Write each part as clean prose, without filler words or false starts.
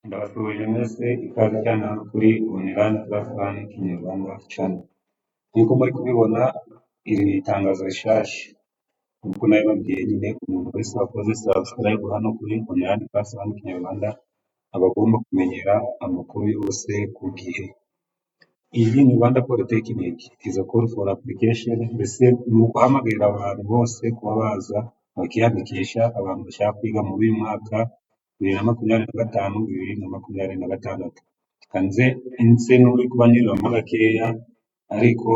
Ndabasuhuje mwese ikaze cyane hano kuri Online Class One Kinyarwanda Channel. Nk'uko muri kubibona, iri ni itangazo rishasha. Nk'uko nabibabwiye nyine, umuntu wese wakoze subscribe hano kuri Online Class One Kinyarwanda aba agomba kumenyera amakuru yose ku gihe. Iyi ni Rwanda Polytechnic, it is a call for application, mbese ni uguhamagarira abantu bose kuba baza bakiyandikisha, abantu bashaka kwiga muri uyu mwaka 2025 2026. Kanze inse n'uri kubanyuramo gakeya, ariko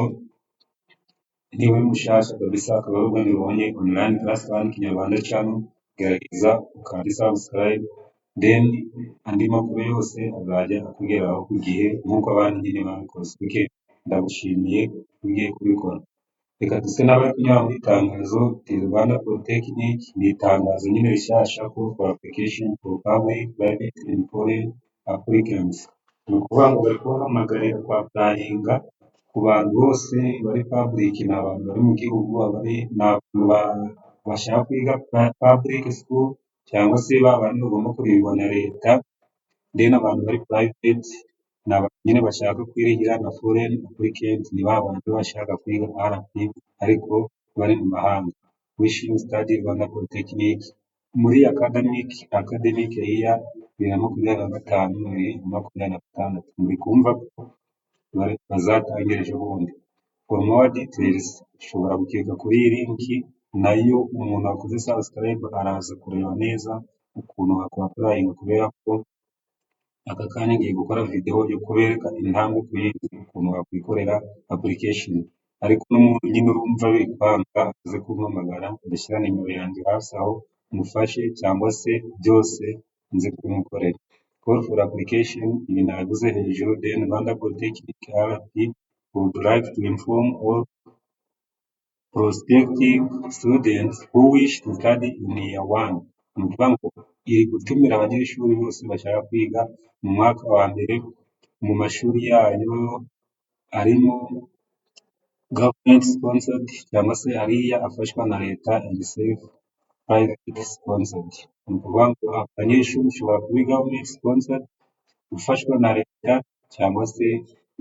niwe mushasha kabisa akaba ari ubwo mbibonye Online Class One Kinyarwanda Channel, gerageza ukande subscribe, then andi makuru yose azajya akugeraho ku gihe nk'uko abandi nyine babikoze. Okay, ndagushimiye ugiye kubikora. Reka duse n'abari kunyura muri itangazo Rwanda Polytechnic, ni itangazo nyine rishasha for application for public, private and foreign applicants. Ni ukuvuga ngo bari kubahamagarira kwapurayinga ku bantu bose bari public, ni abantu bari mu gihugu, abari ni abantu bashaka kwiga public school cyangwa se ba bandi bagomba kurihirwa na leta, then abantu bari private ni abantu nyine bashaka kwirihira, na foreign applicant ni ba bantu bashaka kwiga RP ariko bari mu mahanga. Wishing study Rwanda Polytechnic muri academic year 2025-2026. Muri kumva ko bazatangira ejo bundi. For more details ushobora gukeka kuri iyi linki, nayo umuntu wakoze subscribe araza kureba neza ukuntu wakwapurayinga, kubera ko aka kanya ngiye gukora video yo kubereka intambwe ku yindi ukuntu wakwikorera application. Ariko n'umuntu nyine urumva bikwanga aze kumpamagara, ndashyira nimero yanjye hasi aho mufashe cyangwa se byose nze kumukorera. Call for application, ibi naguze hejuru, then Rwanda Polytechnic RP would like to inform all prospective students who wish to study in year one. Ni ukuvuga ngo iri gutumira abanyeshuri bose bashaka kwiga mu mwaka wa mbere mu mashuri yayo arimo government sponsored cyangwa se ariya afashwa na leta and self private sponsored. Ni ukuvuga ngo abanyeshuri ushobora kuba government sponsored ufashwa na leta cyangwa se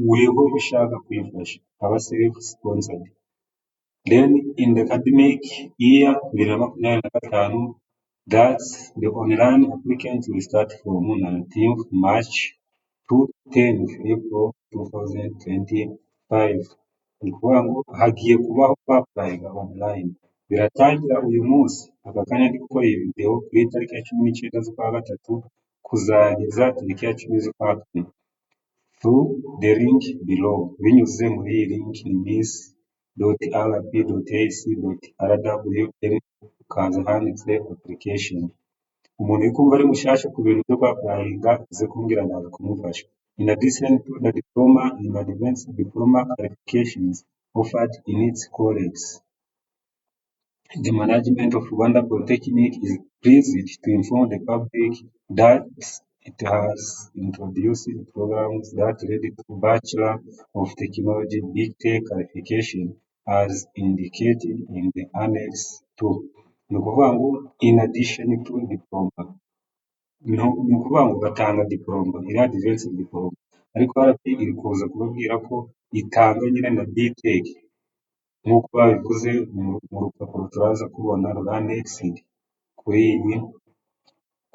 wewe ushaka kwifasha aba self sponsored. Then in the academic year 2025, that's the online applicants will start from 19th March to 10th April 2025. Ni ukuvuga ngo hagiye kubaho kwapurayinga online. Biratangira uyu munsi, aka kanya ndi gukora iyi video kuri tariki ya 19 z'ukwa gatatu kuzageza tariki ya 10 z'ukwa kane. Through the link below, binyuze muri iyi link ni miss.rp.ac.rw, ukaza handitse application. Umuntu uri kumva ari mushasha ku bintu byo kwapurayinga aze kumbwira ndaza kumufasha. In addition to the diploma and advanced diploma qualifications offered in its colleges, the management of Rwanda Polytechnic is pleased to inform the public that it has introduced programs that lead to Bachelor of Technology Big Tech qualification as indicated in the Annex 2. Ni ukuvuga ngo in addition to diploma, ni ukuvuga ngo batanga diploma, iri advanced diploma, ariko RP iri kuza kubabwira ko itanga nyine na Big Tech nk'uko babikoze mu rupapuro turaza kubona rwanexed kuri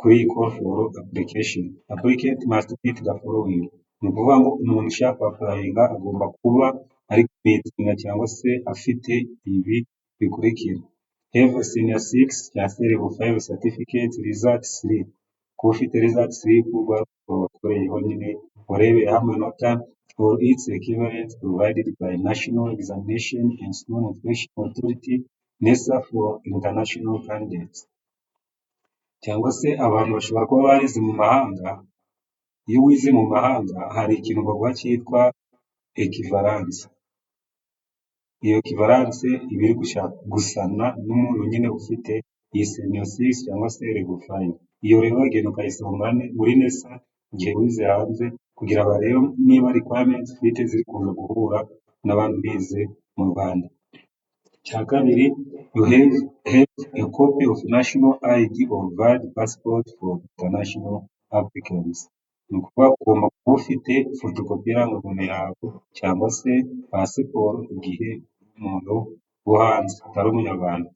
iyi call for application. Applicant must meet the following. Ni ukuvuga ngo umuntu ushaka applyinga agomba kuba ari kumetinga cyangwa se afite ibi bikurikira: have a senior 6 cyangwa se level 5 certificate, result slip. Kuba ufite result slip wakoreyeho nyine warebeyeho amanota or its equivalent provided by National Examination and School Notification Authority, NESA, for international candidates. Cyangwa se abantu bashobora kuba barize mu mahanga. Iyo wize mu mahanga hari ikintu bavuga cyitwa equivalence. Iyo equivalence iba iri gushaka gusana n'umuntu nyine ufite iyi senior 6 cyangwa se level 5. Iyo rero bagenda ukayisoma muri NESA igihe wize hanze kugira barebe niba requirements ufite ziri kuza guhura n'abantu bize mu Rwanda. Cya kabiri, you have a copy of national ID or valid passport for international applicants. ni ukuvuga ugomba kuba ufite fotokopi y'irangamuntu yawe cyangwa se pasiporo igihe umuntu wo hanze utari umunyarwanda.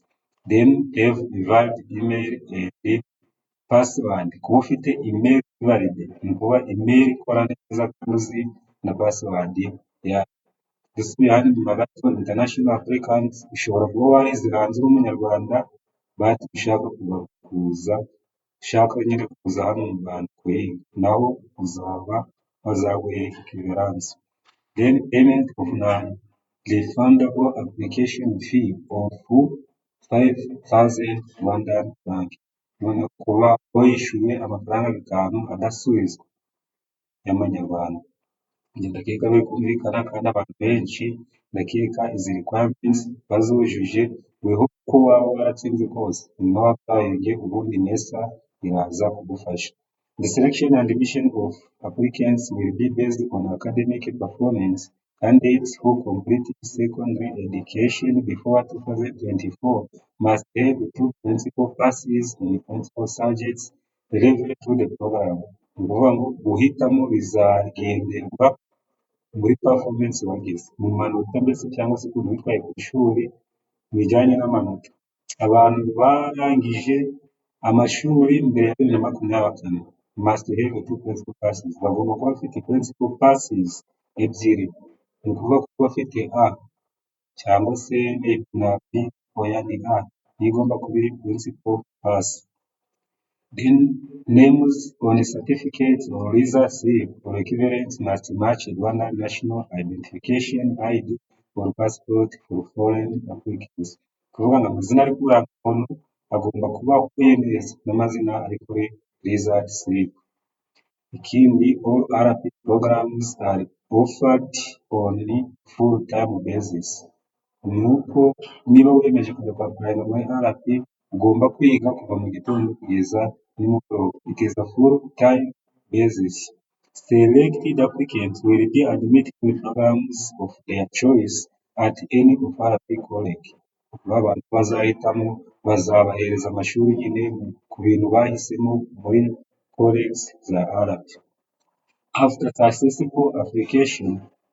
Then have a valid email and password. Kuba ufite email valid ni ukuvuga email ikora neza kandi uzi na password yayo. Dusubiye hano inyuma gato, international applicants ushobora kuba warize hanze uri umunyarwanda bati ushaka kuza ushaka nyine kuza hano mu Rwanda kuhiga, naho uzaba bazaguha clearance. Then payment of non-refundable application fee of 5,000 Rwandan franc. None kuba wishyuye amafaranga 5 adasubizwa y'amanyarwanda. Njye ndakeka biri kumvikana kandi abantu benshi ndakeka izi requirements bazujuje, weho ko waba waratsinze kose nyuma wapayinge ubundi NESA iraza kugufasha. The selection and admission of applicants will be based on academic performance. Candidates who completed secondary education before 2024 must have two principal passes in principal subjects relevant to the program. Ni ukuvuga ngo guhitamo bizagenderwa muri performance wagize mu manota mbese cyangwa se ukuntu witwaye ku ishuri mu bijyanye n'amanota. Abantu barangije amashuri mbere ya 2024 must have two principal passes. Bagomba kuba bafite principal passes ebyiri, ni ukuvuga ko bafite A cyangwa se na B, oya ni A niyo igomba kuba iri principal pass. Then names on a certificate or visa slip or equivalent must match Rwanda national identification ID or passport for foreign applicants. Kuvuga ngo amazina ari kuri umuntu agomba kuba ahuye neza n'amazina ari kuri visa slip. Ikindi, all RP programs are offered on full time basis. Nuko niba wiyemeje kujya kwa prime muri RP ugomba kwiga kuva mu gitondo kugeza nimugoroba. It is a full time basis. Selected applicants will be admitted to programs of their choice at any of RP college. Abantu bazahitamo bazabahereza amashuri nyine ku bintu bahisemo muri college za RP. After successful application,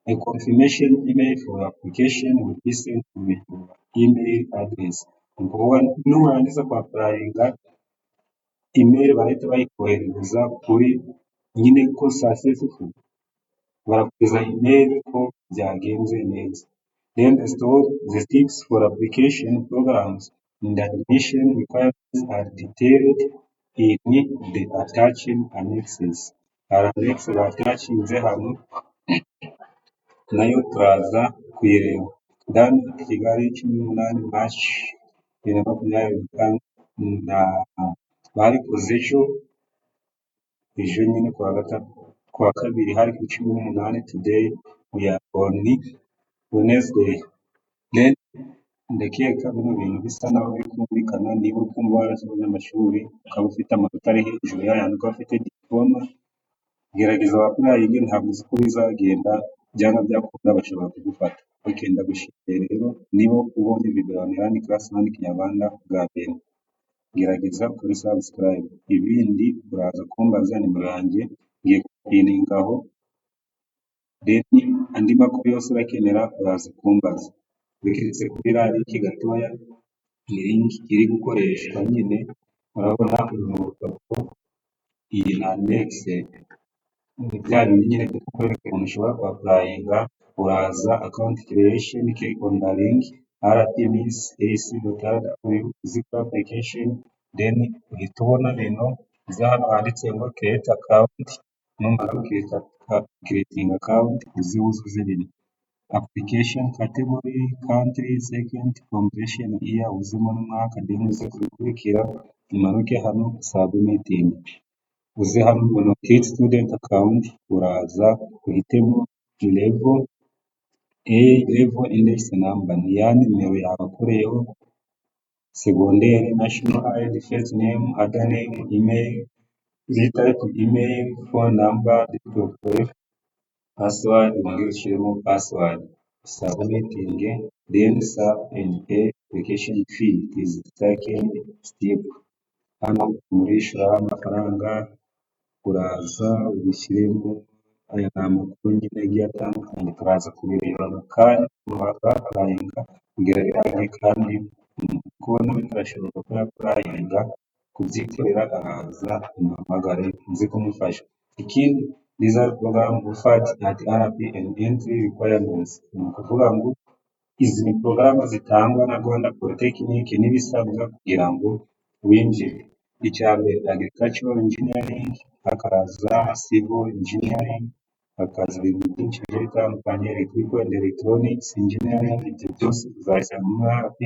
a confirmation email for application will be sent to your email address. Nurangiza kwa applyinga email bahita bayikohereza kuri nyine ko successful, barakuza email ko byagenze neza. Then the steps for application programs and admission requirements are detailed in the attaching annexes. Annex batashinze hano nayo turaza kuyireba. Dan Kigali 18 March 2025 barikoze ejo nyine kuwa kabiri hari ku 18. Today we are on Wednesday. Then ndakeka bino bintu bisa naho biri kumvikana. Niba uri kumva warasoje amashuri ukaba ufite amanota ari hejuru y'ayandi ukaba ufite diploma, gerageza wapurayinge, ntabwo uzi uko bizagenda, byanga byakunda bashobora kugufata. Okay, ndagushimiye rero niba ubonye video ya Online Class One Kinyarwanda bwa mbere, gerageza kuri subscribe. Ibindi uraza kumbaza nimero yanjye ngiye kupiningaho, then andi makuru yose urakenera uraza kumbaza. Bikitse kuri link gatoya, ni link iri gukoreshwa nyine, urabona urupapuro, iyi na annex bya bindi nyine kukwereka umuntu ushobora kuapplyinga. Uraza account creation, click on the link rtmis.ac.rw, zip application, then uhita ubona bino za hano handitse ngo create account. Numara creating account uziwuzuze bino application category, country, second completion year, uzimo n'umwaka, then uze kubikurikira umanuke hano submitting. Uze hano ubona create student account, uraza uhitemo level A, level index number ni ya nimero yawe akoreyeho, secondary, national ID, first name, other name, email, type email, phone number, date of birth, password, ushyiremo password, submitting, then sub and pay application fee is the second step. Hano murishyura amafaranga uraza ubishyiremo aya ni amakuru nyine agiye atandukanye, turaza kubireba mu kanya wapurayinga kugira birange kandi kubona bitarashoboka ko yapurayinga kubyikorera araza umuhamagare nzi kumufasha. Ikindi these are program offered at RP and entry requirements, ni ukuvuga ngo izi ni porogaramu zitangwa na Rwanda Polytechnic n'ibisabwa kugira ngo winjire. Icya mbere agricultural engineering, hakaza civil engineering, hakaza ibintu byinshi bigiye bitandukanye, electrical and electronics engineering, ibyo byose uzasanga muri RP,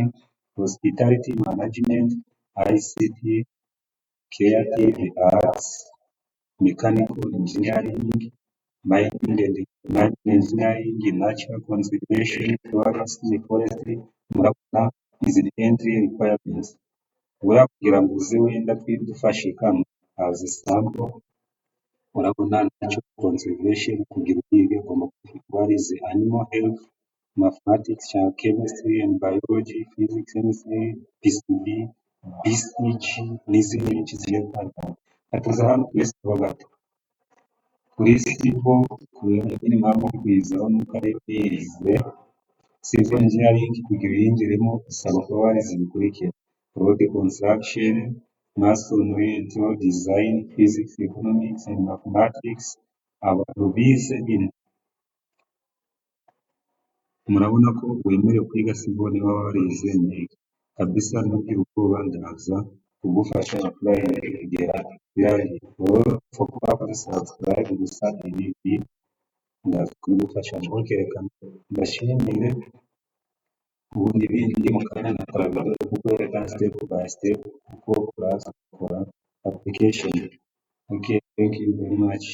hospitality management, ICT, creative arts, mechanical engineering, mining engineering, natural conservation, forestry, murabona izi ni entry requirements. Buriya kugira ngo uze wenda dufashe kano as sample, urabona natural conservation kugira uyige ugomba kuba warize animal health, mathematics cyangwa chemistry and biology, physics, chemistry, PCB, BCG n'izindi nyinshi zigiye zitandukanye. Hatuza hano kuri siporo gato, kuri civil kubera impamvu kwizaho nuko ari birize civil engineering kugira uyinjiremo usaba kuba warize ibikurikira: road construction, masonry, interior design, physics, economics and mathematics. Abantu bize bino murabona ko wemerewe kwiga civil niba warize neza kabisa, ntugire ubwoba ndaza kugufasha applying kugera birangiye. For kuba kuri subscribe gusa ibi ndaza kubigufasha ntukerekane ndashimire. Ubundi ibindi mu kanya nakora kukwerekana step by step uko uraza gukora application. Okay, thank you very much.